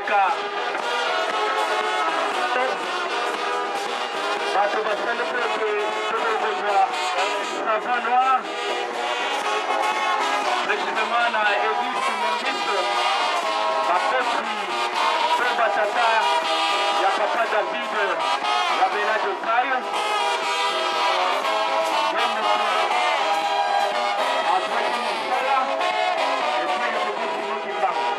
koleka bato basali mpe ete tokozwa savant noir précisément na église Mongiso bapesi mpe batata ya papa David ya Bena Jotayo ye moto azwaki mosala epuis ekokisi moki mbango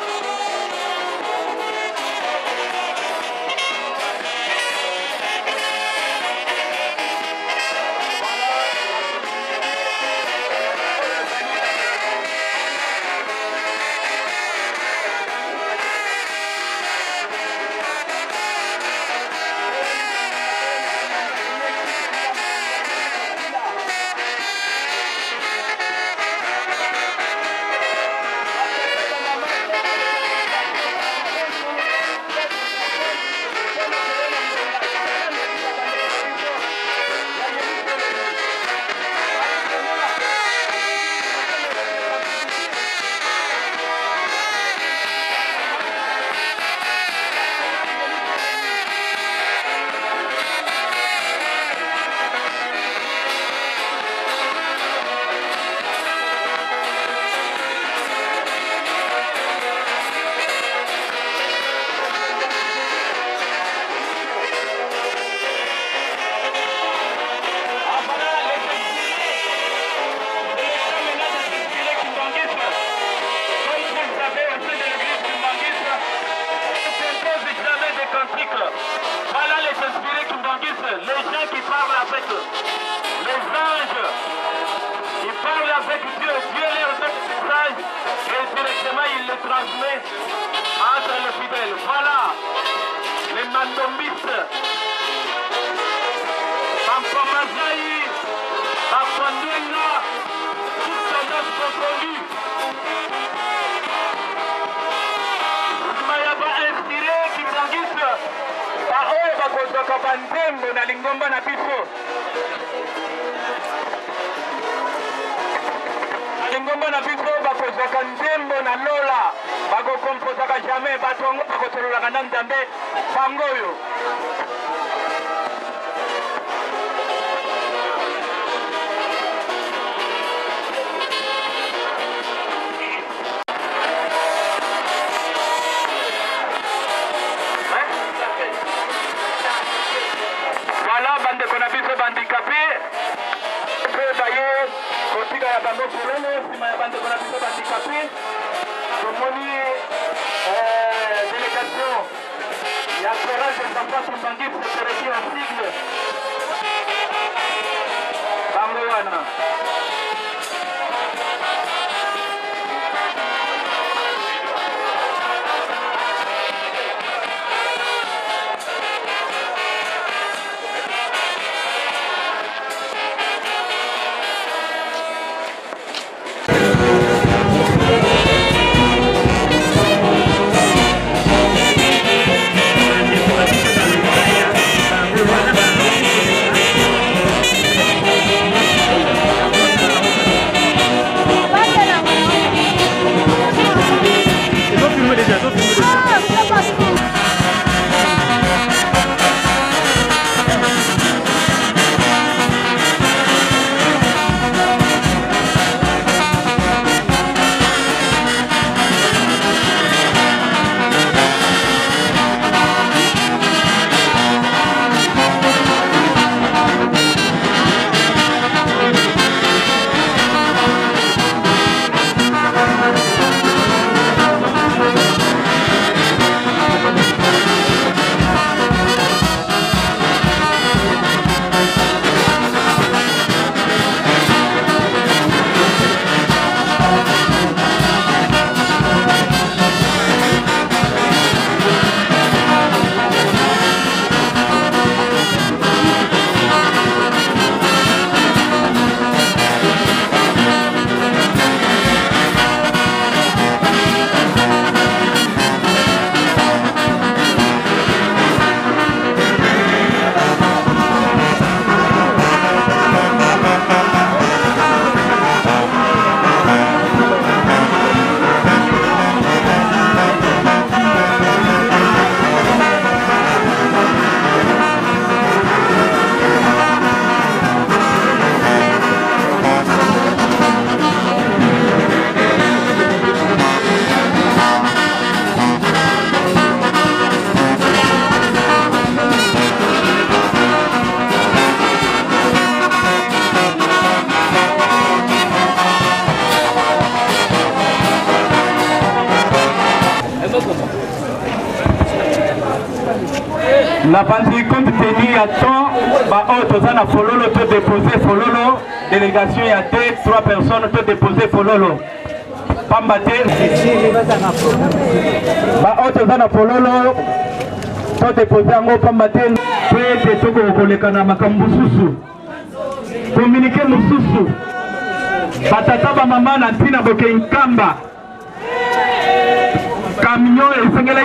Voilà les inspirés qui m'enguissent, les gens qui parlent avec les anges, ils parlent avec Dieu, Dieu leur donne le message et directement il le transmet entre les fidèles. Voilà les mandombistes, Pampamazaï, Pampandouina, toutes tendances confondues. Oyo bakozwaka banzembo na lingomba na biso na lingomba na biso bakozwaka nzembo na lola bakokomposaka jamais bato yango bakosololaka na nzambe bango oyo handicapé mpe baye kotika ya bango polele nsima ya bandeko na biso bandicapé tomoni délégation ya forage de Samba Kimbangis sepereki en sigle bango wana La bandi compte tenu à temps, Tozana Fololo, te déposer Fololo, délégation il y a 3 personnes, te déposer Fololo. Pambate, Tozana Fololo, te déposer en haut Pambate, te Togo Kolekana Makambususu, communiquer Mususu, Batata Maman Nantina Boke Nkamba, camion et Sengela.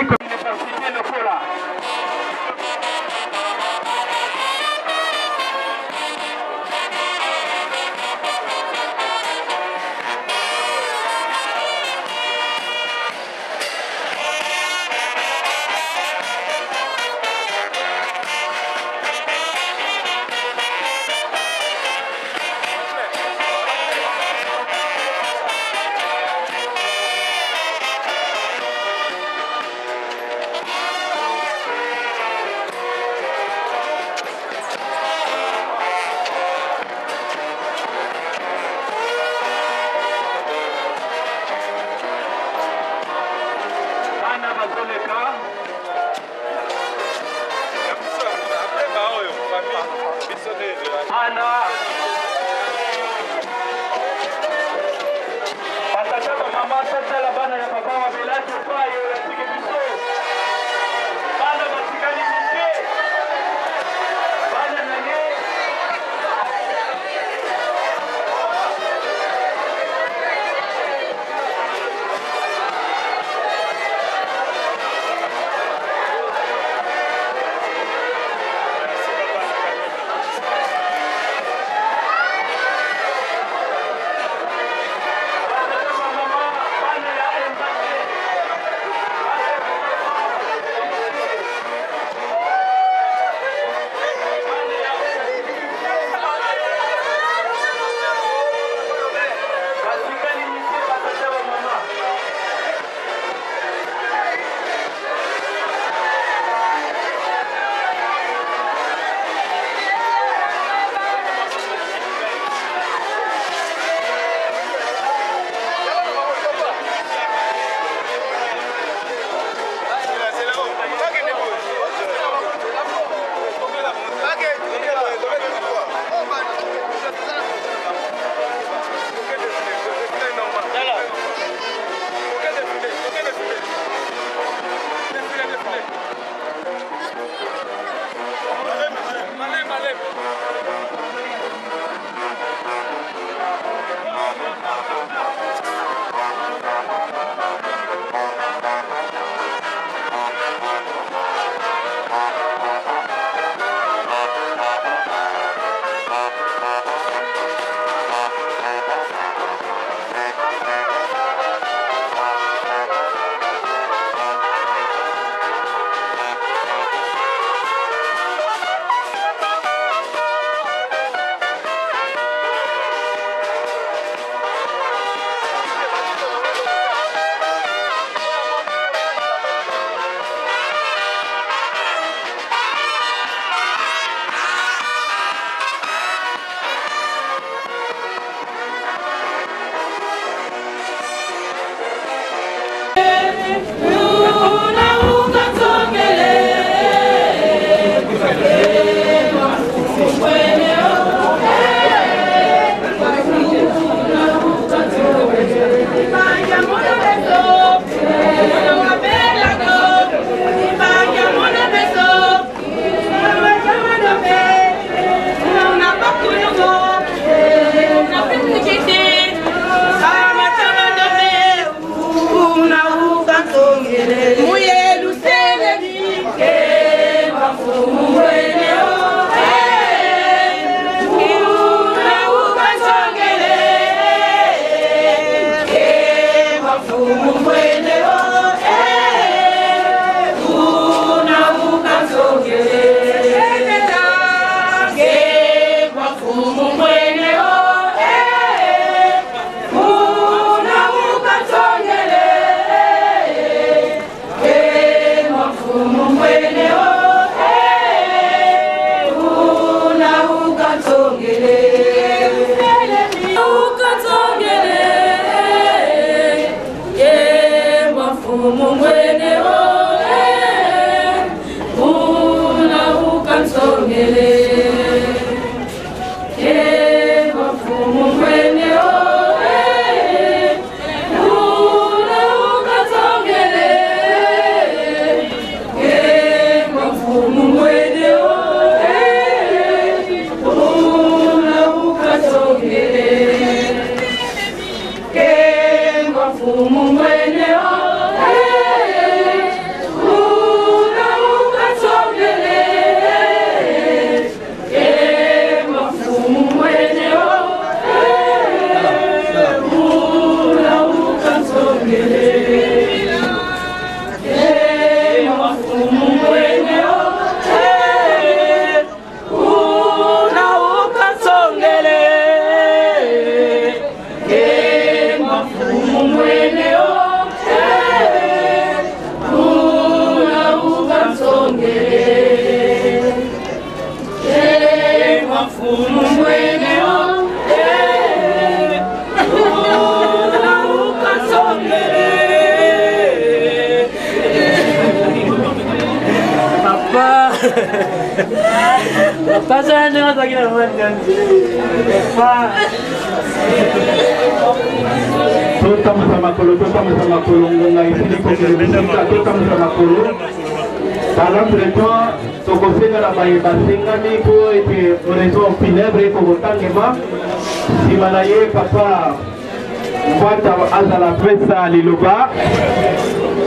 azala pesa liloba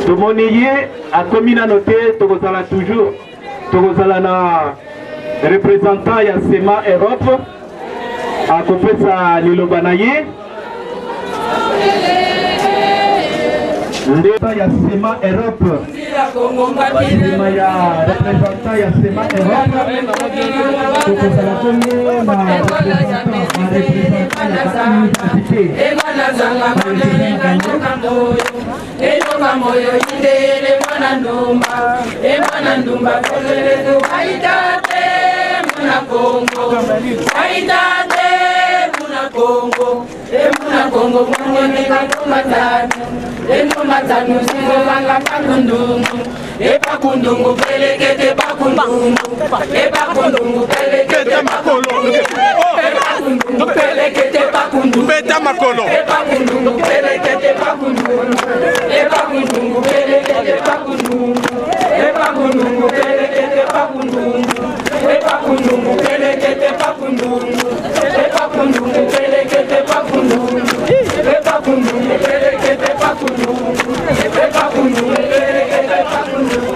tomoni ye akomi nano te tokozala toujours tokozala na représentant ya SEMA Europe akopesa liloba na ye ndeta ya SEMA Europe SEMA ya représentant ya SEMA Europe tokozala komi na représentant ya université Ema moyo indele mwana ndumba kolele aitate muna Kongo mwana matanu singo manga pakundungu epakundungu pelekete pakundungu epakundungu pelekete makolo epakundungu pelekete pakundungu beta makolo epakundungu pelekete pakundungu epakundungu pelekete pakundungu epakundungu pelekete pakundungu epakundungu pelekete pakundungu epakundungu pelekete pakundungu epakundungu pelekete pakundungu epakundungu pelekete pakundungu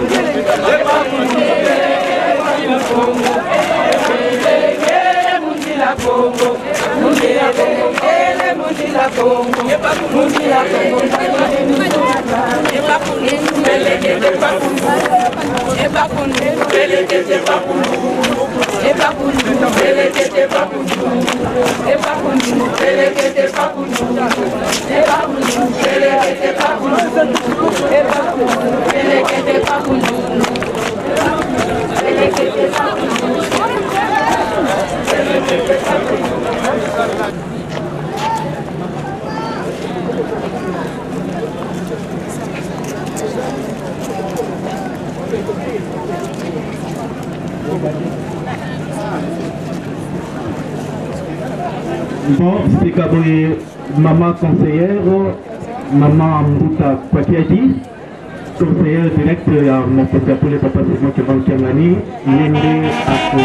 Mundila Kongo Bon, c'est Kaboué, maman conseillère, maman Mbouta Kwatiadi, conseillère directe à mon papa pour les papas de mon Kevin Kiangani, Yende Ako.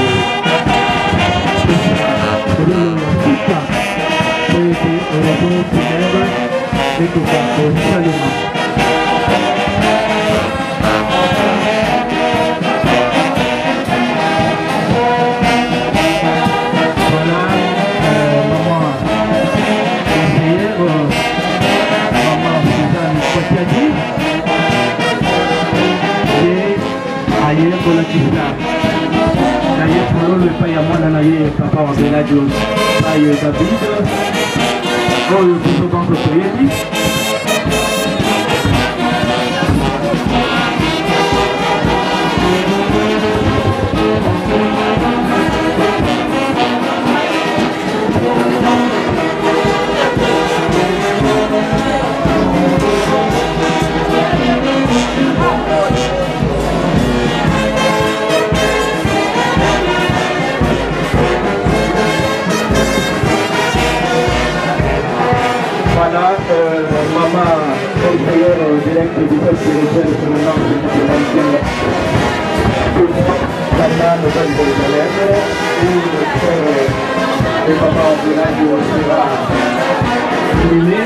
D'ailleurs, pour le pays à moi, papa en Béladio, paye David, oh, le plus souvent que tu maman conseillère direct du peuple spirituel sur le nom de Santa Nouvelle-Jérusalem où le frère et papa en village sera filmé.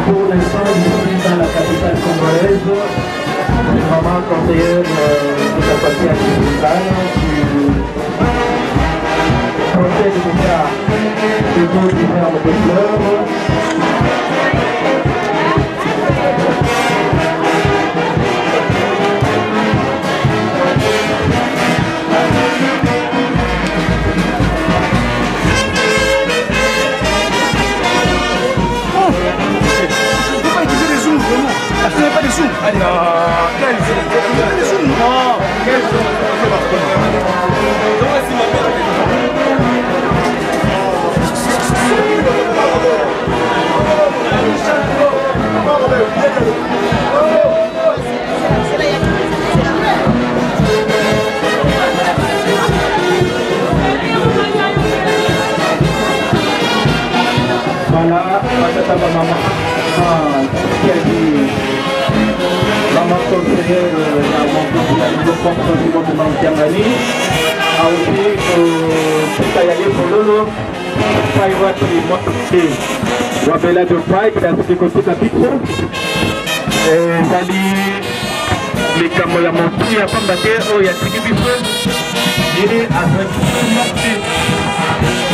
Pour l'instant, nous sommes dans la capitale congolaise. Maman conseillère de la partie municipale du conseil de l'État des autres différents de fleurs. Achetez pas des sous. Allez, quels sous? Non, quels sous? Voilà, Matata Maman. Qui a dit maman conseillère de comportement de Mantiangani. A aussi Pitayale Pololo. Paiwa qui est montré. Wabela de Pai, qui a fait côté capitaux. Zali les camoya montu ya pambate o ya tikibiso yele azaki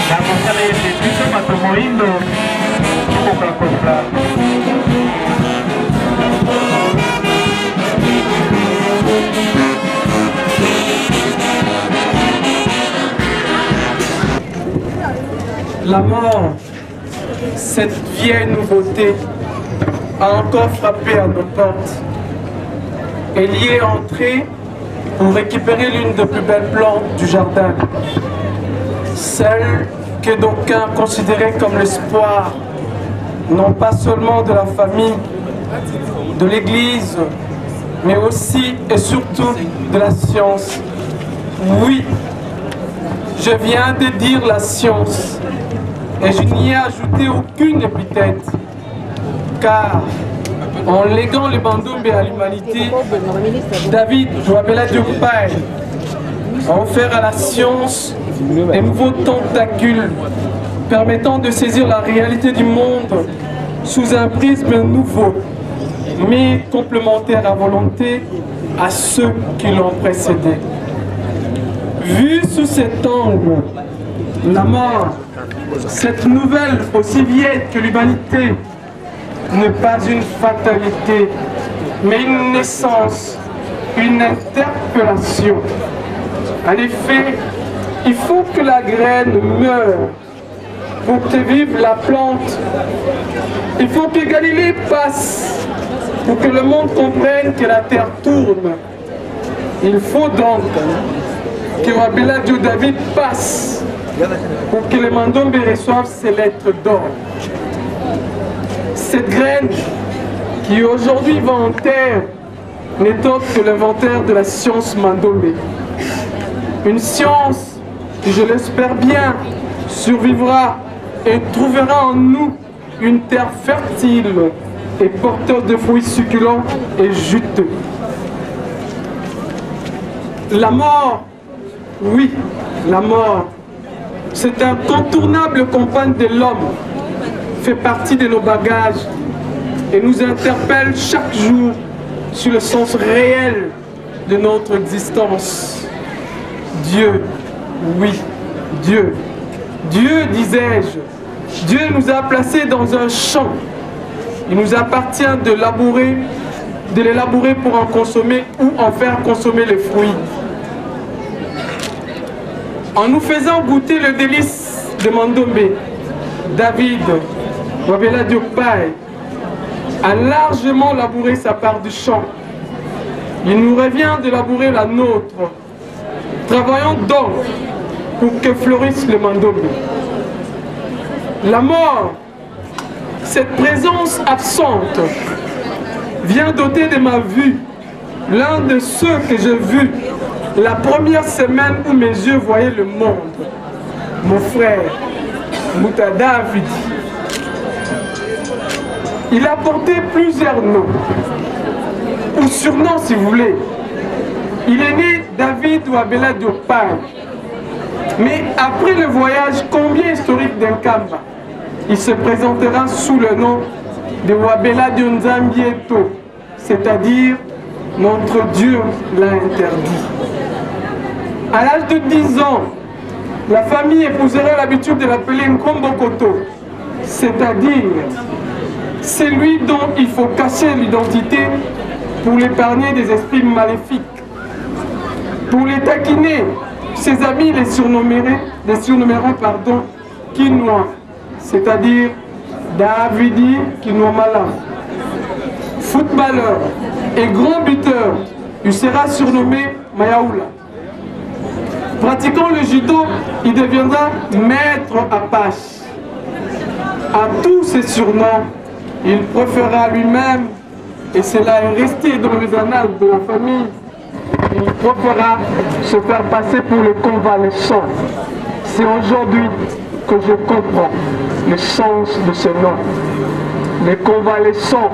na mosala yete biso bato moindo okoka kosa la mort, cette vieille nouveauté a encore frappé à nos portes. Elle y est entrée pour récupérer l'une des plus belles plantes du jardin, celle que d'aucuns considéraient comme l'espoir, non pas seulement de la famille, de l'Église, mais aussi et surtout de la science. Oui, je viens de dire la science, et je n'y ai ajouté aucune épithète. Car en léguant le Mandombe à l'humanité, David Wabela Diop Pai a offert à la science un nouveau tentacule permettant de saisir la réalité du monde sous un prisme nouveau, mais complémentaire à volonté à ceux qui l'ont précédé. Vu sous cet angle, la mort, cette nouvelle aussi vieille que l'humanité, n'est pas une fatalité, mais une naissance, une interpellation. En effet, il faut que la graine meure pour que vive la plante. Il faut que Galilée passe pour que le monde comprenne que la terre tourne. Il faut donc que Wabela Diop David passe pour que les Mandombe reçoivent ses lettres d'or. Cette graine qui aujourd'hui va en terre n'est autre que l'inventaire de la science Mandombe. Une science qui, je l'espère bien, survivra et trouvera en nous une terre fertile et porteuse de fruits succulents et juteux. La mort, oui, la mort, c'est un incontournable compagne de l'homme, fait partie de nos bagages et nous interpelle chaque jour sur le sens réel de notre existence. Dieu, oui, Dieu. Dieu, disais-je, Dieu nous a placés dans un champ. Il nous appartient de l'élaborer pour en consommer ou en faire consommer les fruits. En nous faisant goûter le délice de Mandombe, David Wabela Diop Pai a largement labouré sa part du champ. Il nous revient de labourer la nôtre. Travaillons donc pour que fleurisse le Mandombe. La mort, cette présence absente, vient doter de ma vue l'un de ceux que j'ai vus la première semaine où mes yeux voyaient le monde. Mon frère, Mouta David. Il a porté plusieurs noms, ou surnoms si vous voulez. Il est né David Wabela Diop Pai. Mais après le voyage combien historique d'Nkamba, il se présentera sous le nom de Wabela Diop Nzambieto, c'est-à-dire notre Dieu l'a interdit. À l'âge de 10 ans, la famille épousera l'habitude de l'appeler Nkombo Koto, c'est-à-dire celui dont il faut cacher l'identité pour l'épargner des esprits maléfiques. Pour les taquiner, ses amis les surnommeront Kinois, c'est-à-dire Davidi Kinois Malam. Footballeur et grand buteur, il sera surnommé Mayaoula. Pratiquant le judo, il deviendra maître Apache. À tous ces surnoms, il préférera lui-même, et cela est resté dans les annales de la famille, il préférera se faire passer pour le convalescent. C'est aujourd'hui que je comprends. le sens de ce nom. Les convalescents,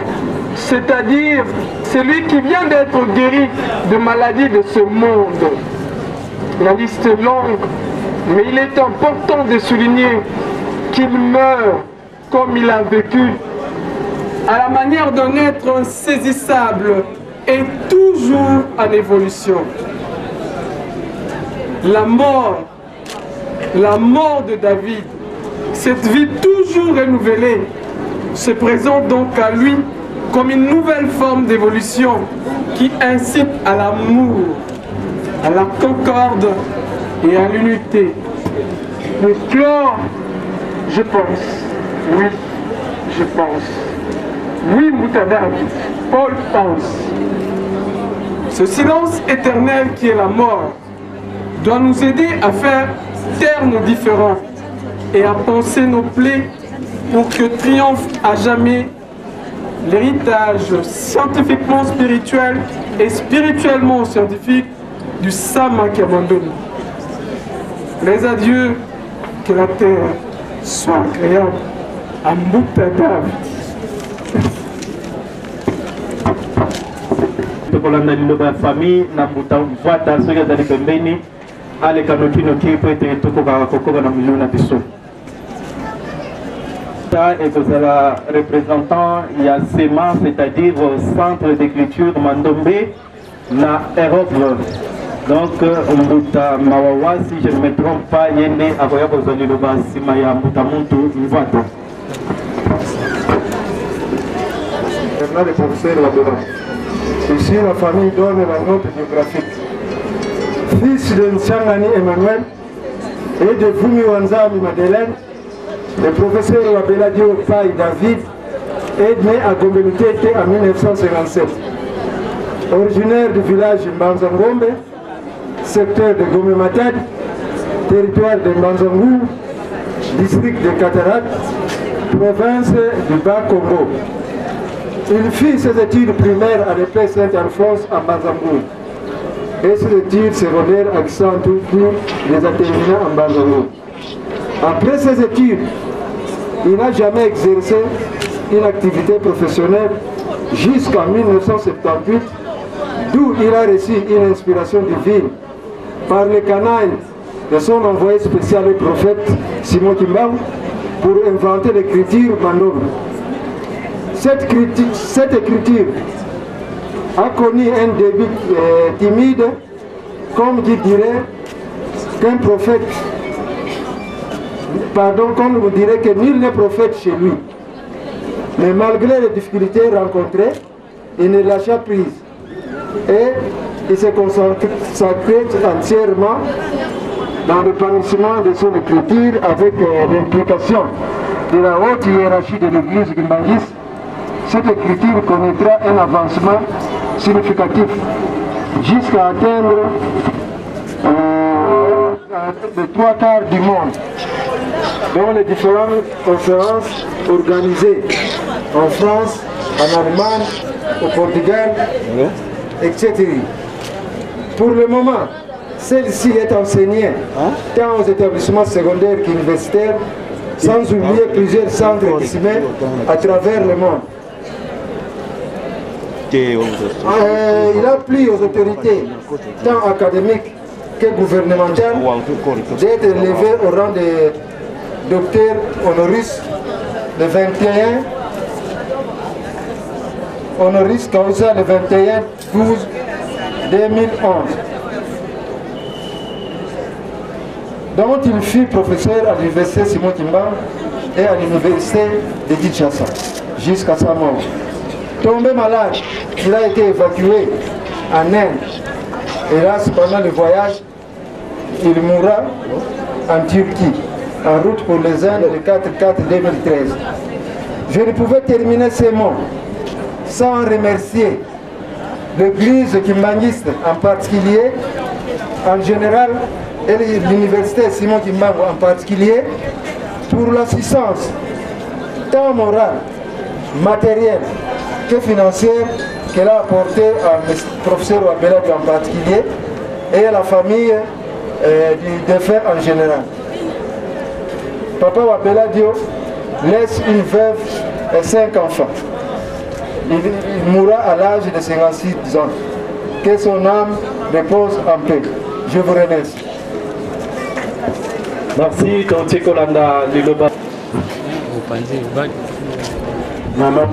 c'est-à-dire celui qui vient d'être guéri de maladies de ce monde. La liste est longue, mais il est important de souligner qu'il meurt comme il a vécu, à la manière d'un être insaisissable et toujours en évolution. La mort de David, cette vie toujours renouvelée, se présente donc à lui comme une nouvelle forme d'évolution qui incite à l'amour, à la concorde et à l'unité. Le chlore, je pense, oui, je pense. Oui, Moutadab, Paul pense. Ce silence éternel qui est la mort doit nous aider à faire taire nos différends et à penser nos plaies pour que triomphe à jamais l'héritage scientifiquement spirituel et spirituellement scientifique du Sama qui abandonne. Les adieux, que la terre soit agréable à Moutadab. Tokolanda liloba famille na mutavata soki azali pembeni aleka nokinoki po ete tokoka kokoka na milio na biso ekozala représentant ya SEMA, c'est-à-dire centre d'écriture Mandombe na Europe. Donc Mbuta Mawawa, si je ne me trompe pas, yende akoya kozwa liloba nsima ya Mbuta Muntu Mvata. Maintenant les professeurs là-dedans. Ici, la famille donne la note biographique. Fils de Nsangani Emmanuel et de Vumi Wanzami Madeleine, le professeur Wabeladio Faye David est né à Gombe-Lutete en 1957. Originaire du village Mbanzangombe, secteur de Gombe-Matad, territoire de Mbanzangou, district de Cataract, province du Bas-Congo. Il fit ses études primaires à l'épée Saint-Alphonse à Mbanzangou et ses études secondaires à Xantou, puis les a terminées en Mbanzangou. Après ses études, il n'a jamais exercé une activité professionnelle jusqu'en 1978, d'où il a reçu une inspiration divine par les canailles de son envoyé spécial le prophète Simon Kimbangu pour inventer l'écriture Mandombe. Cette écriture a connu un début timide, comme qui dirait qu'un prophète, comme on dirait que nul n'est prophète chez lui. Mais malgré les difficultés rencontrées, il ne lâcha prise et il s'est consacré entièrement dans le l'épanouissement de son écriture avec l'implication de la haute hiérarchie de l'église guimbanguiste. Cette écriture connaîtra un avancement significatif jusqu'à atteindre les 3 quarts du monde dans les différentes conférences organisées en France, en Allemagne, au Portugal, etc. Pour le moment, celle-ci est enseignée tant aux établissements secondaires qu'universitaires, sans oublier plusieurs centres estimés à travers le monde. Il a plu aux autorités, tant académiques que gouvernementales, d'être élevé au rang de docteur honoris le 21, honoris causa le 21/12/2011, dont il fut professeur à l'université Simon Kimbangu et à l'université de Kinshasa jusqu'à sa mort. Tombé malade, il a été évacué en Inde. Hélas, pendant le voyage, il mourra en Turquie, en route pour les Indes le 4/4/2013. Je ne pouvais terminer ces mots sans remercier l'église kimbanguiste en particulier, en général, et l'université Simon Kimbangu en particulier, pour l'assistance tant morale, matérielle que financière qu'elle a apportée au professeur Wabeladio en particulier et à la famille du défunt en général. Papa Wabeladio laisse une veuve et 5 enfants. Il mourra à l'âge de 56 ans. Que son âme repose en paix. Je vous remercie. Merci, Tontier Kolanda, Liloba. Maman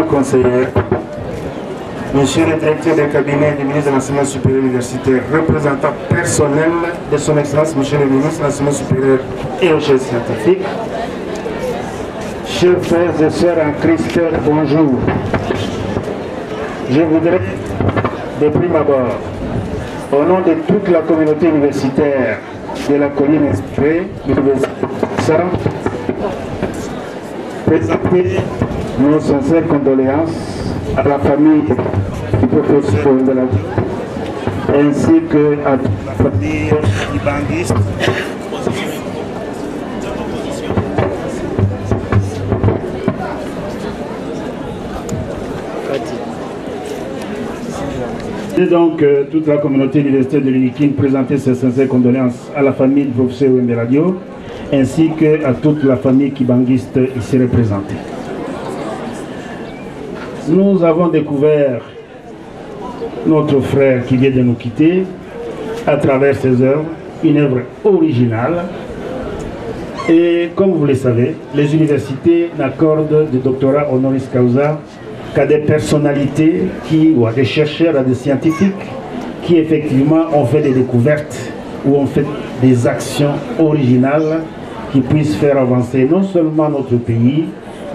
conseillère, Monsieur le directeur du cabinet du ministre de l'Enseignement supérieur universitaire, représentant personnel de son Excellence, Monsieur le ministre de l'Enseignement supérieur et recherche scientifique, chers frères et sœurs en Christ, bonjour. Je voudrais, de prime abord, au nom de toute la communauté universitaire de la colline Esprit, présenter nos sincères condoléances à la famille du professeur de la vie, ainsi qu'à la famille ibanguiste. Et donc, toute la communauté universitaire de l'UNIKIN présenter ses sincères condoléances à la famille du professeur Wembe Radio, ainsi qu'à toute la famille kibanguiste ici représentée. Nous avons découvert notre frère qui vient de nous quitter à travers ses œuvres, une œuvre originale. Et comme vous le savez, les universités n'accordent des doctorats honoris causa qu'à des personnalités ou à des chercheurs, à des scientifiques qui effectivement ont fait des découvertes ou ont fait des actions originales qui puissent faire avancer non seulement notre pays,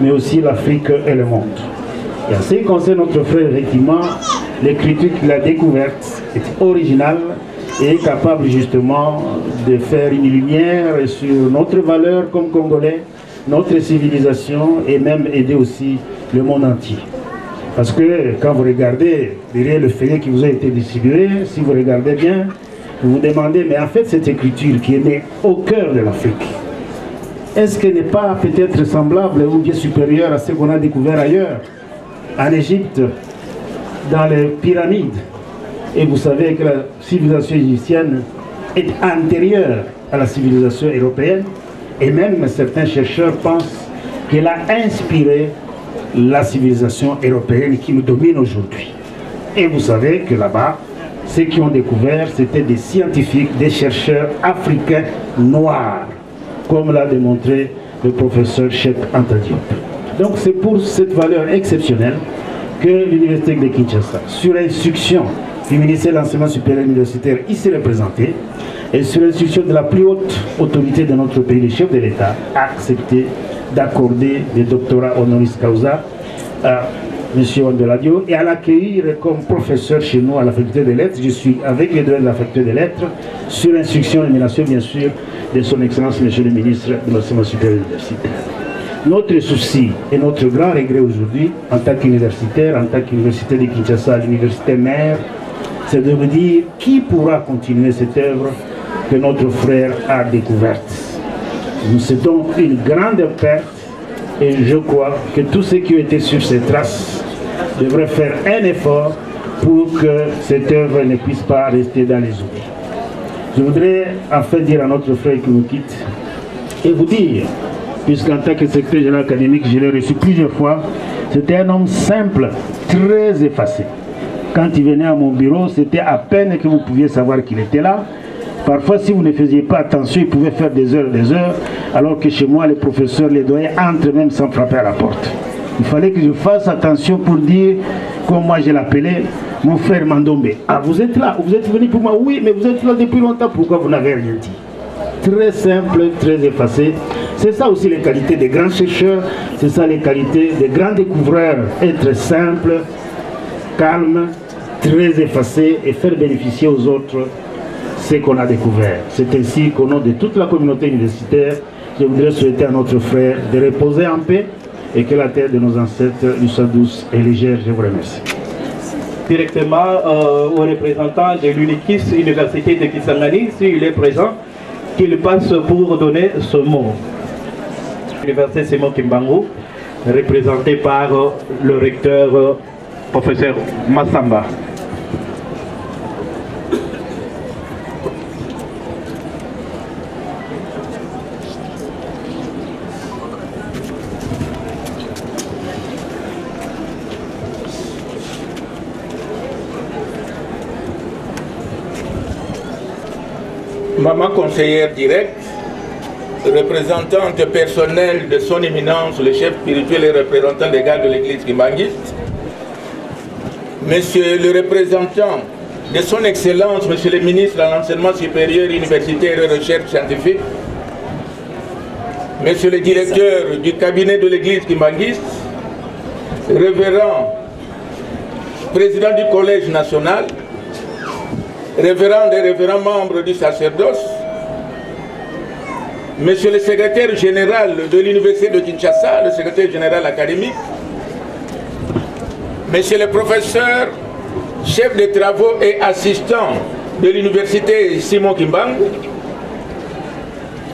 mais aussi l'Afrique et le monde. Et en ce qui concerne notre frère, effectivement, l'écriture qu'il a découverte est originale et est capable justement de faire une lumière sur notre valeur comme Congolais, notre civilisation et même aider aussi le monde entier. Parce que quand vous regardez derrière le feuillet qui vous a été distribué, si vous regardez bien, vous vous demandez, mais en fait cette écriture qui est née au cœur de l'Afrique, est-ce qu'elle n'est pas peut-être semblable ou bien supérieure à ce qu'on a découvert ailleurs, en Égypte, dans les pyramides? Et vous savez que la civilisation égyptienne est antérieure à la civilisation européenne, et même certains chercheurs pensent qu'elle a inspiré la civilisation européenne qui nous domine aujourd'hui. Et vous savez que là-bas, ceux qui ont découvert, c'était des scientifiques, des chercheurs africains noirs, comme l'a démontré le professeur Cheikh Anta Diop. Donc c'est pour cette valeur exceptionnelle que l'Université de Kinshasa, sur instruction du ministère de l'Enseignement supérieur universitaire ici représenté, et sur l'instruction de la plus haute autorité de notre pays, le chef de l'État, a accepté d'accorder des doctorats honoris causa à M. Wandeladio et à l'accueillir comme professeur chez nous à la faculté des lettres. Je suis avec les droits de la faculté des lettres, sur l'instruction et nomination bien sûr de son Excellence M. le ministre de l'Enseignement supérieur universitaire. Notre souci et notre grand regret aujourd'hui, en tant qu'universitaire, en tant qu'université de Kinshasa, l'université mère, c'est de me dire qui pourra continuer cette œuvre que notre frère a découverte. C'est donc une grande perte et je crois que tous ceux qui ont été sur ces traces devraient faire un effort pour que cette œuvre ne puisse pas rester dans les oublies. Je voudrais enfin dire à notre frère qui nous quitte et vous dire, puisqu'en tant que secrétaire général académique, je l'ai reçu plusieurs fois, c'était un homme simple, très effacé. Quand il venait à mon bureau, c'était à peine que vous pouviez savoir qu'il était là. Parfois, si vous ne faisiez pas attention, il pouvait faire des heures, alors que chez moi, les professeurs, les doyens entrent même sans frapper à la porte. Il fallait que je fasse attention pour dire, comme moi je l'appelais, mon frère Mandombe. Ah, vous êtes là, vous êtes venu pour moi? Oui, mais vous êtes là depuis longtemps, pourquoi vous n'avez rien dit? Très simple, très effacé. C'est ça aussi les qualités des grands chercheurs, c'est ça les qualités des grands découvreurs. Être simple, calme, très effacé et faire bénéficier aux autres ce qu'on a découvert. C'est ainsi qu'au nom de toute la communauté universitaire, je voudrais souhaiter à notre frère de reposer en paix et que la terre de nos ancêtres lui soit douce et légère. Je vous remercie. Directement au représentant de l'UNIKIS, Université de Kisangani, s'il est présent, qu'il passe pour donner ce mot. L'Université Simon Kimbangu, représenté par le recteur professeur Massamba. maman conseillère directe, représentante personnelle de son éminence, le chef spirituel et représentant légal de l'église kimbangiste, monsieur le représentant de son excellence, monsieur le ministre de l'enseignement supérieur, universitaire et recherche scientifique, monsieur le directeur du cabinet de l'église kimbangiste, révérend président du collège national, révérend et révérends membres du sacerdoce, monsieur le secrétaire général de l'université de Kinshasa, le secrétaire général académique, monsieur le professeur, chef de travaux et assistant de l'université Simon Kimbangu,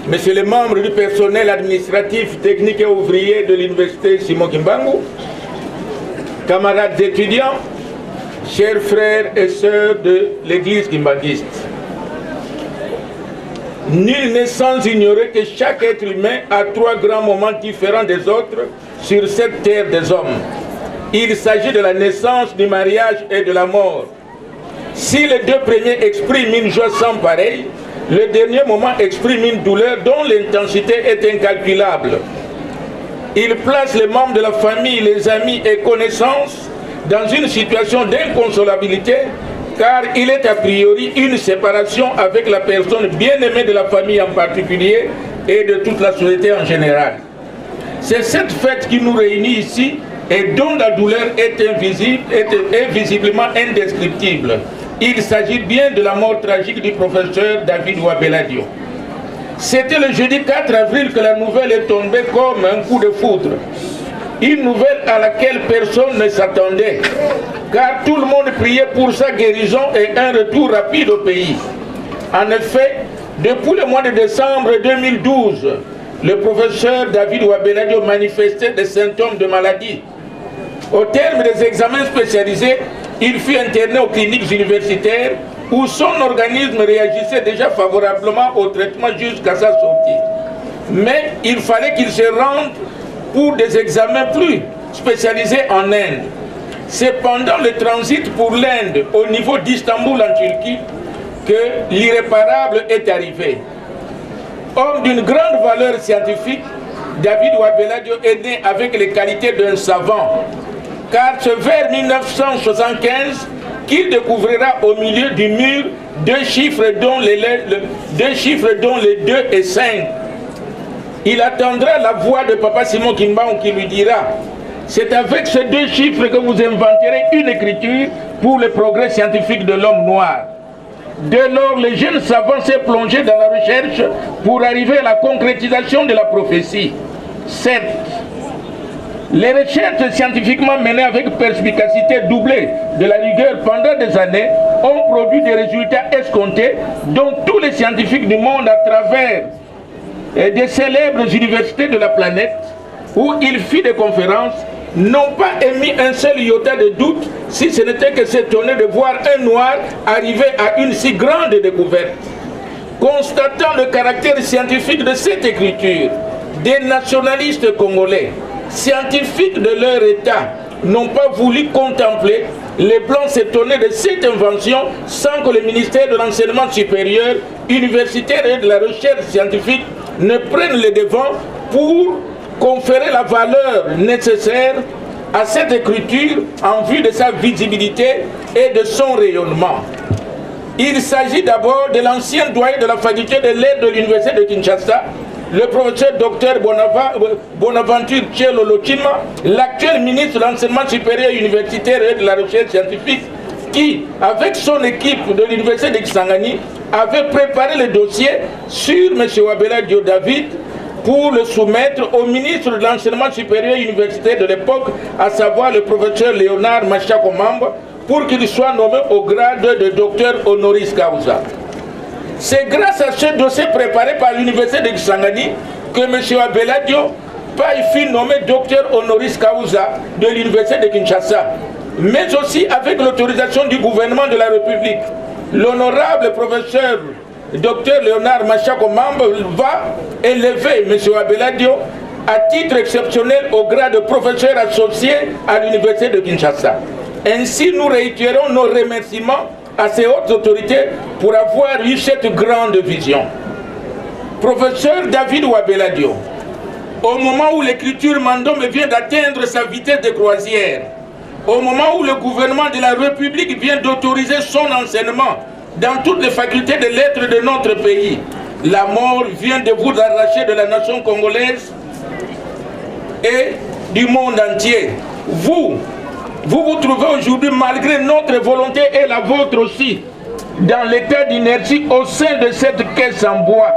monsieur les membres du personnel administratif, technique et ouvrier de l'université Simon Kimbangu, camarades étudiants, chers frères et sœurs de l'église kimbanguiste. Nul n'est sans ignorer que chaque être humain a trois grands moments différents des autres sur cette terre des hommes. Il s'agit de la naissance, du mariage et de la mort. Si les deux premiers expriment une joie sans pareille, le dernier moment exprime une douleur dont l'intensité est incalculable. Il place les membres de la famille, les amis et connaissances dans une situation d'inconsolabilité, car il est a priori une séparation avec la personne bien-aimée de la famille en particulier et de toute la société en général. C'est cette fête qui nous réunit ici et dont la douleur est visiblement indescriptible. Il s'agit bien de la mort tragique du professeur David Wabeladio. C'était le jeudi 4 avril que la nouvelle est tombée comme un coup de foudre. Une nouvelle à laquelle personne ne s'attendait, car tout le monde priait pour sa guérison et un retour rapide au pays. En effet, depuis le mois de décembre 2012, le professeur David Wabeladio manifestait des symptômes de maladie. Au terme des examens spécialisés, il fut interné aux cliniques universitaires où son organisme réagissait déjà favorablement au traitement jusqu'à sa sortie. Mais il fallait qu'il se rende pour des examens plus spécialisés en Inde. C'est pendant le transit pour l'Inde, au niveau d'Istanbul en Turquie, que l'irréparable est arrivé. Homme d'une grande valeur scientifique, David Wabeladio est né avec les qualités d'un savant, car c'est vers 1975 qu'il découvrira au milieu du mur deux chiffres dont les 2 et 5. Il attendra la voix de Papa Simon Kimbangu qui lui dira: c'est avec ces deux chiffres que vous inventerez une écriture pour le progrès scientifique de l'homme noir. Dès lors, le jeune savant s'est plongé dans la recherche pour arriver à la concrétisation de la prophétie. Certes, les recherches scientifiquement menées avec perspicacité doublée de la rigueur pendant des années ont produit des résultats escomptés dont tous les scientifiques du monde à travers des célèbres universités de la planète où il fit des conférences n'ont pas émis un seul iota de doute, si ce n'était que s'étonner de voir un noir arriver à une si grande découverte. Constatant le caractère scientifique de cette écriture, des nationalistes congolais, scientifiques de leur état, n'ont pas voulu contempler. Les Blancs s'étonnaient de cette invention sans que le ministère de l'enseignement supérieur, universitaire et de la recherche scientifique ne prenne le devant pour conférer la valeur nécessaire à cette écriture en vue de sa visibilité et de son rayonnement. Il s'agit d'abord de l'ancien doyen de la faculté de lettres de l'université de Kinshasa, le professeur Dr Bonaventure Tchelo Lochima, l'actuel ministre de l'enseignement supérieur universitaire et de la recherche scientifique, qui, avec son équipe de l'université de Kisangani, avait préparé le dossier sur M. Wabeladio David pour le soumettre au ministre de l'enseignement supérieur universitaire de l'époque, à savoir le professeur Léonard Machako Mamba, pour qu'il soit nommé au grade de docteur honoris causa. C'est grâce à ce dossier préparé par l'université de Kisangani que M. Wabeladio fut nommé docteur honoris causa de l'université de Kinshasa, mais aussi avec l'autorisation du gouvernement de la République. L'honorable professeur Dr Léonard Machako Mamba va élever M. Wabeladio à titre exceptionnel au grade de professeur associé à l'université de Kinshasa. Ainsi, nous réitérons nos remerciements à ces hautes autorités pour avoir eu cette grande vision. Professeur David Wabeladio, au moment où l'écriture Mandombe vient d'atteindre sa vitesse de croisière, au moment où le gouvernement de la République vient d'autoriser son enseignement dans toutes les facultés de lettres de notre pays, la mort vient de vous arracher de la nation congolaise et du monde entier. Vous vous trouvez aujourd'hui, malgré notre volonté et la vôtre aussi, dans l'état d'inertie au sein de cette caisse en bois,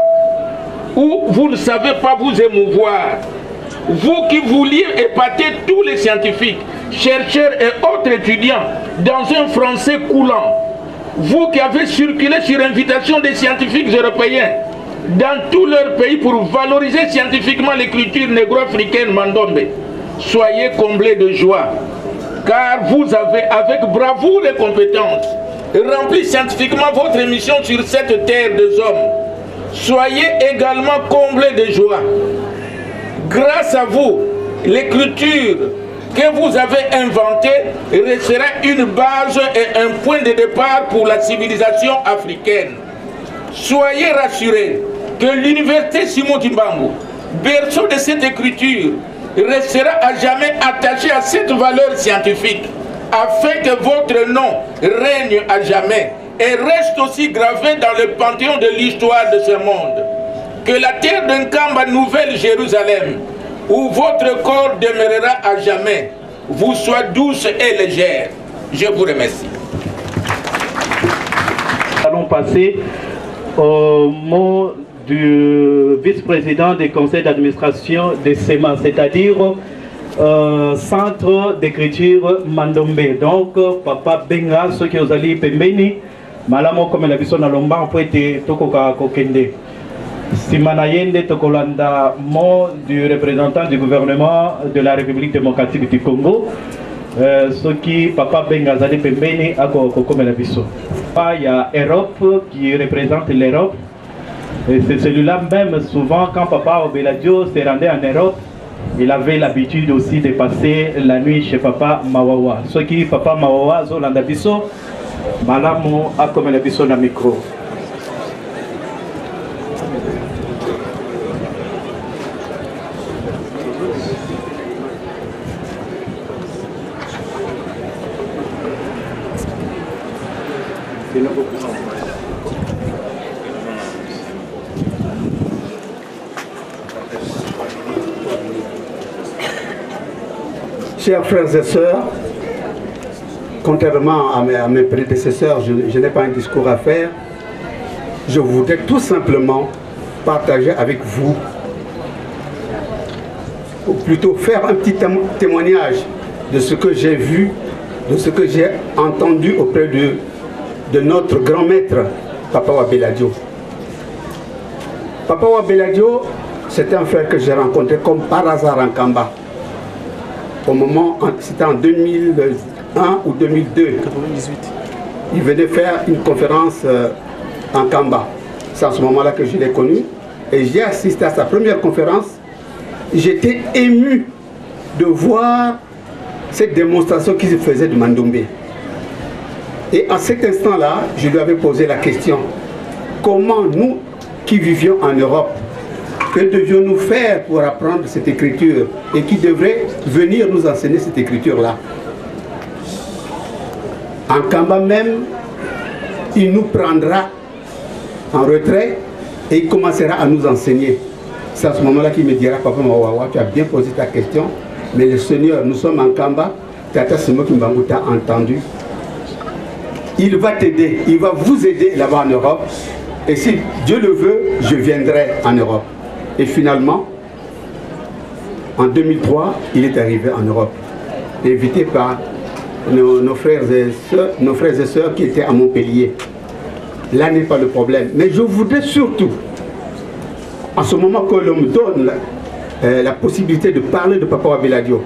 où vous ne savez pas vous émouvoir. Vous qui vouliez épater tous les scientifiques, chercheurs et autres étudiants dans un français coulant, vous qui avez circulé sur invitation des scientifiques européens dans tous leurs pays pour valoriser scientifiquement l'écriture négro-africaine Mandombe, soyez comblés de joie, car vous avez avec bravoure et compétence rempli scientifiquement votre émission sur cette terre des hommes. Soyez également comblés de joie. Grâce à vous, l'écriture que vous avez inventée restera une base et un point de départ pour la civilisation africaine. Soyez rassurés que l'université Simon Kimbangu, berceau de cette écriture, restera à jamais attaché à cette valeur scientifique, afin que votre nom règne à jamais et reste aussi gravé dans le panthéon de l'histoire de ce monde. Que la terre d'Nkamba, Nouvelle-Jérusalem, où votre corps demeurera à jamais, vous soit douce et légère. Je vous remercie. Allons passer au mot du vice-président du conseil d'administration de SEMA, c'est-à-dire Centre d'écriture Mandombe. Donc, Papa Benga, ceux qui ont allé Pembeni, Malamo comme la vision à Lomba, on peut être Tokoka Kokende. Simana Yende Tokolanda, mot du représentant du gouvernement de la République démocratique du Congo. Ce qui Papa Benga Zali Pembeni a comme la vision. Il y a Europe qui représente l'Europe. Et c'est celui-là même, souvent, quand Papa Wabeladio s'est rendu en Europe, il avait l'habitude aussi de passer la nuit chez Papa Mawawa. Ce qui Papa Mawawa, Zolanda Bisso, Malamo a comme la Bisso dans le micro. Chers frères et sœurs, contrairement à mes prédécesseurs, je n'ai pas un discours à faire. Je voudrais tout simplement partager avec vous, ou plutôt faire un petit témoignage de ce que j'ai vu, de ce que j'ai entendu auprès de notre grand maître, Papa Wabeladio. Papa Wabeladio, c'est un frère que j'ai rencontré comme par hasard en Kamba. Au moment, c'était en 2001 ou 2002. 98. Il venait faire une conférence en Kamba. C'est à ce moment-là que je l'ai connu. Et j'ai assisté à sa première conférence. J'étais ému de voir cette démonstration qui se faisait de Mandombe. Et à cet instant-là, je lui avais posé la question. Comment nous, qui vivions en Europe, que devions-nous faire pour apprendre cette écriture et qui devrait venir nous enseigner cette écriture-là? En Kamba même, il nous prendra en retrait et il commencera à nous enseigner. C'est à ce moment-là qu'il me dira, Papa Mawawa, tu as bien posé ta question, mais le Seigneur, nous sommes en Kamba, Tata Simo Kimbangu t'a entendu. Il va t'aider, il va vous aider là-bas en Europe. Et si Dieu le veut, je viendrai en Europe. Et finalement, en 2003, il est arrivé en Europe, invité par nos frères et sœurs qui étaient à Montpellier. Là n'est pas le problème. Mais je voudrais surtout, en ce moment que l'on me donne la possibilité de parler de Papa Wabeladio,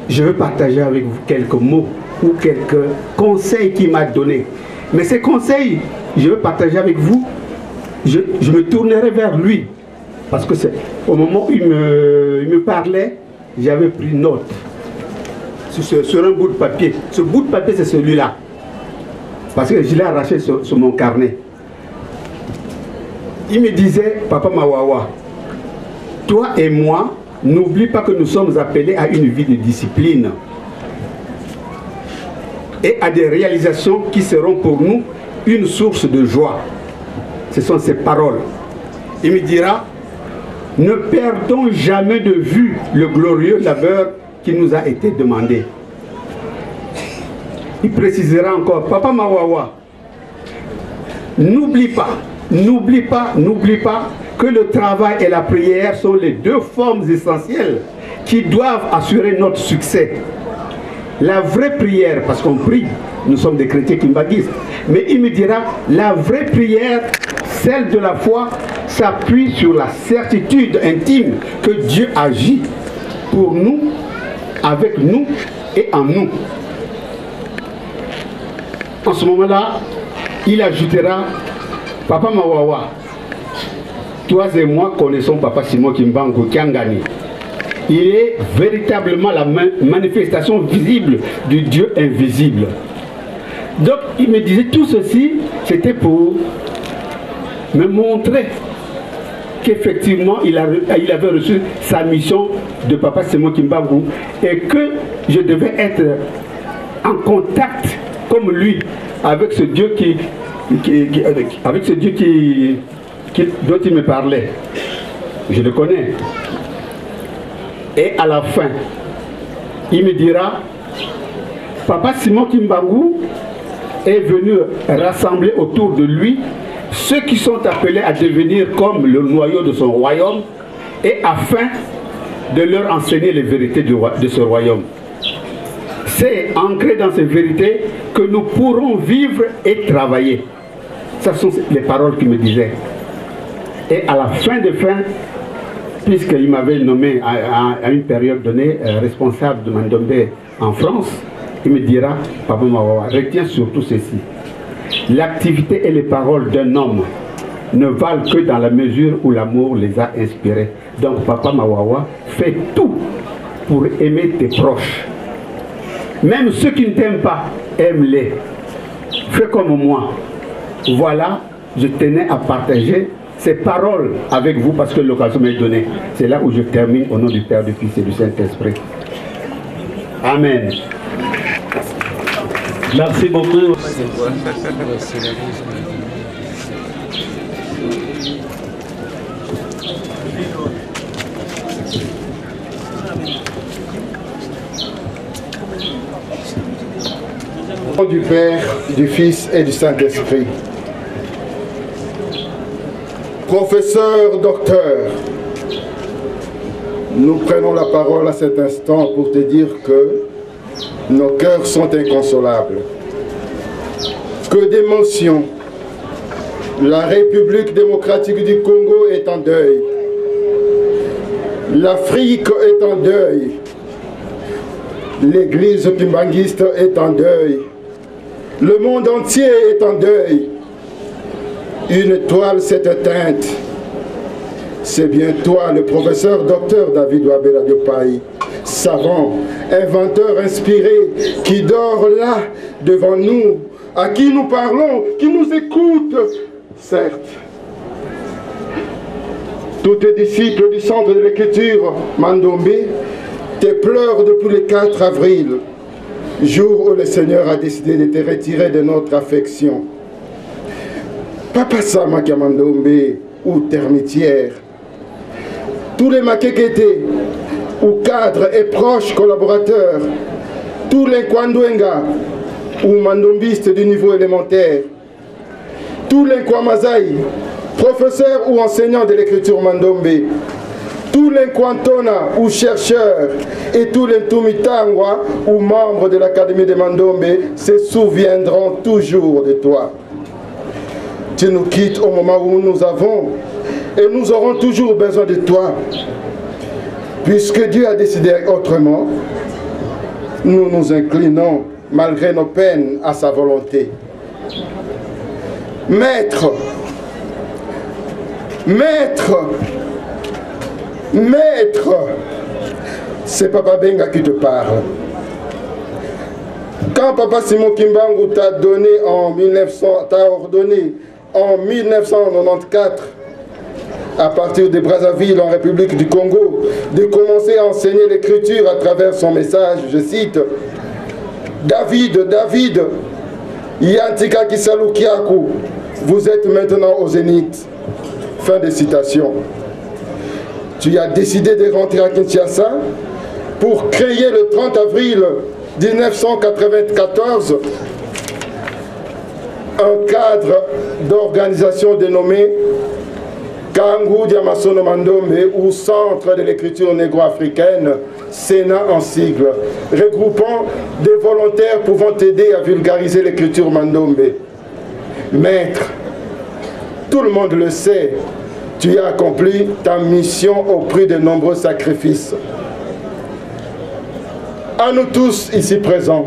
je veux partager avec vous quelques mots ou quelques conseils qu'il m'a donnés. Mais ces conseils, je veux partager avec vous. Je me tournerai vers lui, parce que au moment où il me parlait, j'avais pris note sur un bout de papier. Ce bout de papier, c'est celui-là. parce que je l'ai arraché sur mon carnet. Il me disait, Papa Mawawa, toi et moi, n'oublie pas que nous sommes appelés à une vie de discipline et à des réalisations qui seront pour nous une source de joie. Ce sont ses paroles. Il me dira, ne perdons jamais de vue le glorieux labeur qui nous a été demandé. Il précisera encore, Papa Mawawa, n'oublie pas que le travail et la prière sont les deux formes essentielles qui doivent assurer notre succès. La vraie prière, parce qu'on prie, nous sommes des chrétiens kimbanguistes, mais il me dira, la vraie prière, celle de la foi, s'appuie sur la certitude intime que Dieu agit pour nous, avec nous et en nous. En ce moment-là, il ajoutera, Papa Mawawa, toi et moi connaissons Papa Simon Kimbangu Kiangani. Il est véritablement la manifestation visible du Dieu invisible. Donc il me disait tout ceci, c'était pour me montrer qu'effectivement il avait reçu sa mission de Papa Simon Kimbangu et que je devais être en contact comme lui avec ce Dieu dont il me parlait. Je le connais. Et à la fin, il me dira, Papa Simon Kimbangu est venu rassembler autour de lui ceux qui sont appelés à devenir comme le noyau de son royaume et afin de leur enseigner les vérités de ce royaume. C'est ancré dans ces vérités que nous pourrons vivre et travailler. Ce sont les paroles qu'il me disait. Et à la fin des fins, puisqu'il m'avait nommé à une période donnée responsable de Mandombe en France, il me dira, Papa Mawawa, retiens surtout ceci. L'activité et les paroles d'un homme ne valent que dans la mesure où l'amour les a inspirés. Donc Papa Mawawa, fais tout pour aimer tes proches. Même ceux qui ne t'aiment pas, aime-les. Fais comme moi. Voilà, je tenais à partager ces paroles avec vous parce que l'occasion m'est donnée. C'est là où je termine au nom du Père, du Fils et du Saint-Esprit. Amen. Merci beaucoup. Au nom du Père, du Fils et du Saint-Esprit. Professeur, docteur, nous prenons la parole à cet instant pour te dire que nos cœurs sont inconsolables. Que d'émotions. La République démocratique du Congo est en deuil. L'Afrique est en deuil. L'église kimbanguiste est en deuil. Le monde entier est en deuil. Une étoile s'est éteinte. C'est bien toi, le professeur docteur David Wabela Diopaï, savant, inventeur inspiré, qui dort là, devant nous, à qui nous parlons, qui nous écoute, certes. Tous tes disciples du centre de l'écriture, Mandombe, te pleurent depuis le 4 avril, jour où le Seigneur a décidé de te retirer de notre affection. Papa Sama Mandombe ou Termitière, tous les Makekete ou cadres et proches collaborateurs, tous les Kwandwenga ou mandombistes du niveau élémentaire, tous les Kwamazai, professeurs ou enseignants de l'écriture Mandombe, tous les Kwantona ou chercheurs et tous les Tumitangwa ou membres de l'Académie de Mandombe se souviendront toujours de toi. Tu nous quittes au moment où nous avons et nous aurons toujours besoin de toi. Puisque Dieu a décidé autrement, nous nous inclinons malgré nos peines à sa volonté. Maître, Maître, Maître, c'est Papa Benga qui te parle. quand Papa Simon Kimbangu t'a ordonné en 1994, à partir de Brazzaville en République du Congo, de commencer à enseigner l'écriture à travers son message, je cite, David, Yantika Kisalou Kiaku, vous êtes maintenant au Zénith. Fin de citation. Tu as décidé de rentrer à Kinshasa pour créer le 30 avril 1994 un cadre d'organisation dénommé Kangu Diamasono Mandombe, ou Centre de l'écriture négro-africaine, Sénat en sigle, regroupant des volontaires pouvant t'aider à vulgariser l'écriture Mandombe. Maître, tout le monde le sait, tu as accompli ta mission au prix de nombreux sacrifices. À nous tous ici présents,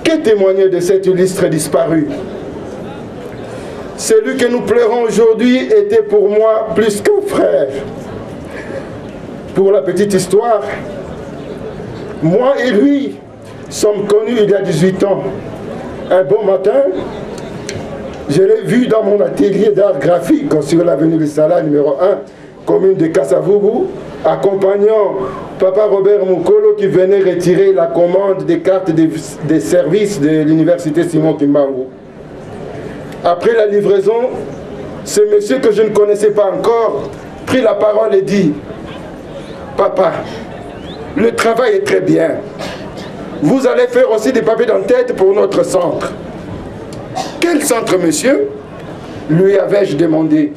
que témoigner de cet illustre disparu? Celui que nous pleurons aujourd'hui était pour moi plus qu'un frère. Pour la petite histoire, moi et lui sommes connus il y a 18 ans. Un bon matin, je l'ai vu dans mon atelier d'art graphique sur l'avenue du Sala numéro 1, commune de Kassavubu, accompagnant Papa Robert Mukolo qui venait retirer la commande des cartes des services de l'université Simon Kimbangu. Après la livraison, ce monsieur que je ne connaissais pas encore prit la parole et dit « Papa, le travail est très bien. Vous allez faire aussi des papiers d'entête pour notre centre. » « Quel centre, monsieur ?» lui avais-je demandé.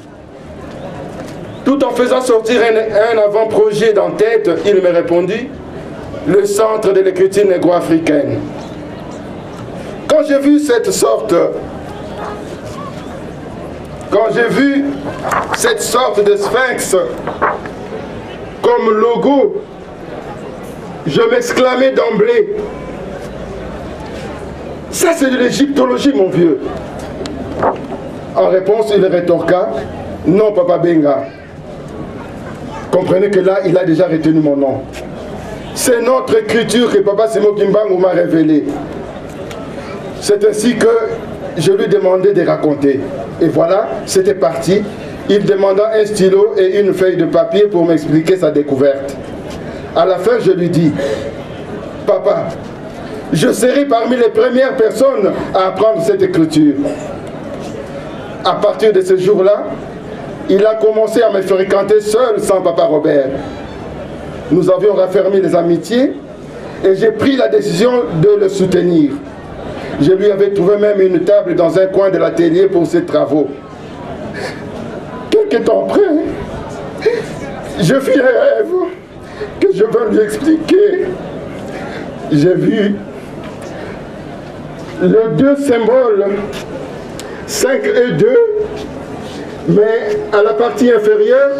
Tout en faisant sortir un avant-projet d'entête, il me répondit « Le centre de l'écriture négro-africaine. » Quand j'ai vu cette sorte de sphinx comme logo, je m'exclamais d'emblée, ça c'est de l'égyptologie mon vieux. En réponse il rétorqua, non Papa Benga. Comprenez que là il a déjà retenu mon nom. C'est notre écriture que Papa Simon Kimbangu m'a révélée. C'est ainsi que je lui demandais de raconter. Et voilà, c'était parti. Il demanda un stylo et une feuille de papier pour m'expliquer sa découverte. À la fin, je lui dis, « Papa, je serai parmi les premières personnes à apprendre cette écriture. » À partir de ce jour-là, il a commencé à me fréquenter seul sans Papa Robert. Nous avions raffermi les amitiés et j'ai pris la décision de le soutenir. Je lui avais trouvé même une table dans un coin de l'atelier pour ses travaux. Quelque temps après, je fis un rêve que je veux lui expliquer. J'ai vu les deux symboles, 5 et 2, mais à la partie inférieure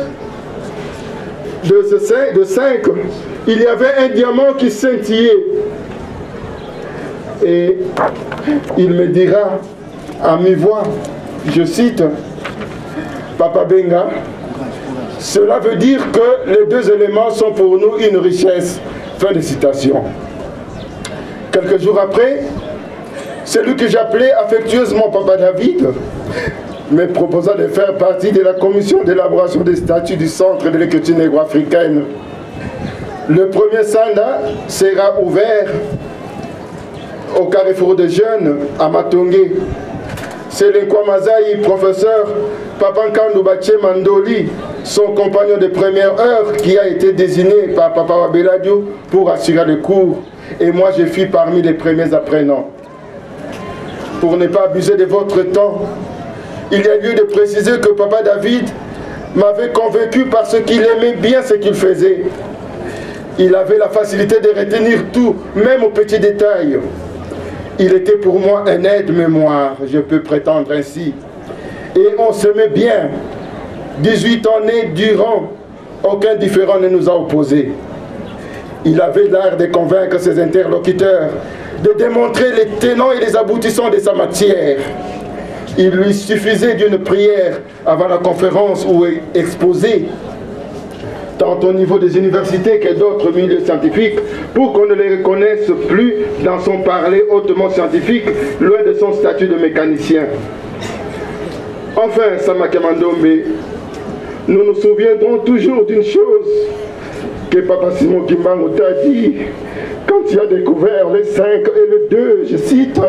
de 5, il y avait un diamant qui scintillait. Et il me dira à mi-voix, je cite, « Papa Benga, cela veut dire que les deux éléments sont pour nous une richesse. » Fin de citation. Quelques jours après, celui que j'appelais affectueusement Papa David me proposa de faire partie de la commission d'élaboration des statuts du Centre de l'écriture négro-africaine. Le premier sanda sera ouvert au carrefour des jeunes à Matongé. C'est le Kwamazaï, professeur Papankandu Bache Mandoli, son compagnon de première heure, qui a été désigné par Papa Wabeladio pour assurer le cours. Et moi, je fus parmi les premiers apprenants. Pour ne pas abuser de votre temps, il y a lieu de préciser que Papa David m'avait convaincu parce qu'il aimait bien ce qu'il faisait. Il avait la facilité de retenir tout, même aux petits détails. Il était pour moi un aide-mémoire, je peux prétendre ainsi. Et on s'aimait bien. 18 années durant, aucun différend ne nous a opposés. Il avait l'art de convaincre ses interlocuteurs, de démontrer les tenants et les aboutissants de sa matière. Il lui suffisait d'une prière avant la conférence ou exposé tant au niveau des universités que d'autres milieux scientifiques, pour qu'on ne les reconnaisse plus dans son parler hautement scientifique, loin de son statut de mécanicien. Enfin, Samake Mandombe, nous nous souviendrons toujours d'une chose que Papa Simon Kimbangu t'a dit quand il a découvert les 5 et le 2, je cite,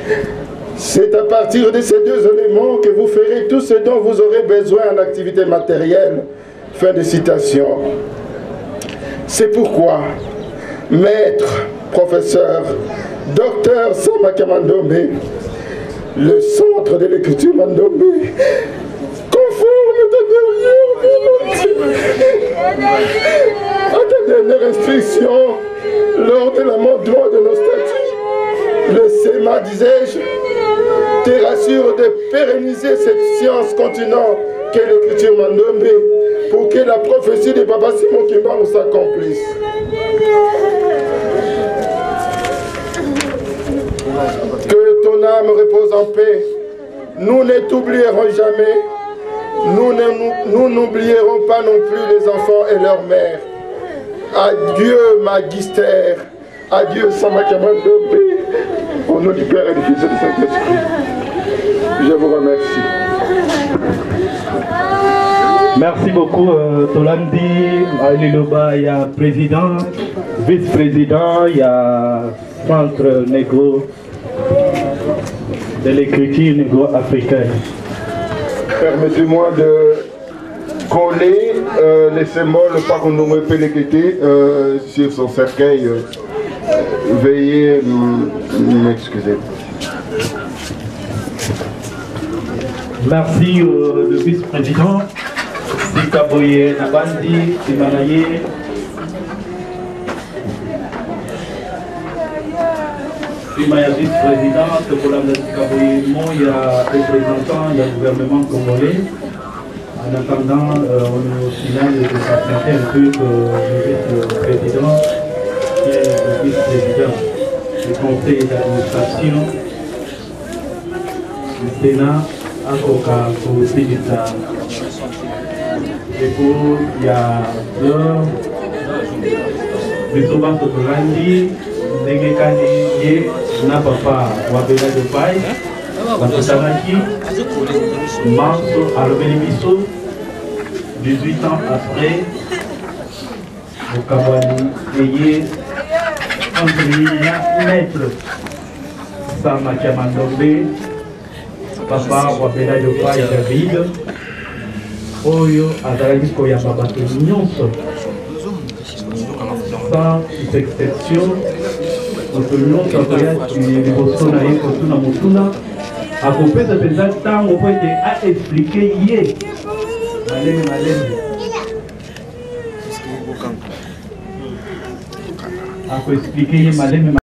« C'est à partir de ces 2 éléments que vous ferez tout ce dont vous aurez besoin en activité matérielle. » Fin de citation. C'est pourquoi, maître, professeur, docteur Samake Mandombe, le centre de l'écriture Mandombe, conforme à ta dernière instruction lors de l'amendement de nos statuts, le SEMA, disais-je, te rassure de pérenniser cette science continent qu'est l'écriture Mandombe pour que la prophétie de Papa Simon Kimbangu s'accomplisse. Que ton âme repose en paix. Nous ne t'oublierons jamais. Nous n'oublierons pas non plus les enfants et leurs mères. Adieu, Magister. Adieu, Samake Mandombe. Au nom du Père et du Fils et du Saint-Esprit. Je vous remercie. Merci beaucoup, Tolandi. Aliloba, il y a président, vice-président, il y a centre négo de l'écriture négro-africaine. Permettez-moi de coller les symboles par un nom péléquité sur son cercueil. Veuillez m'excuser. Merci le vice-président, Sikaboye Nabandi, Simanaye. Puis il y a vice-président, Tokolanda Sikaboye Mo, il y a représentant, il y a le gouvernement congolais. En attendant, on nous signale de patienter un peu que le vice-président, qui est le vice-président du conseil d'administration du Sénat, akoka kosilisa eko ya fleur biso bato tolandi ndenge kani ye na papa wa Bela de Pai batosanaki Manso alobeli biso 18 ans après mokabwani eye entre ya maître Samake Mandombe papa wa Bela de Pai David oyo azalaki koyamba bato nyonso sans exception moto nyonso akoyaki liboso na ye kotuna motuna akopesa mpenza ntango po ete aexplike ye malemi malemi akoexplike ye malemi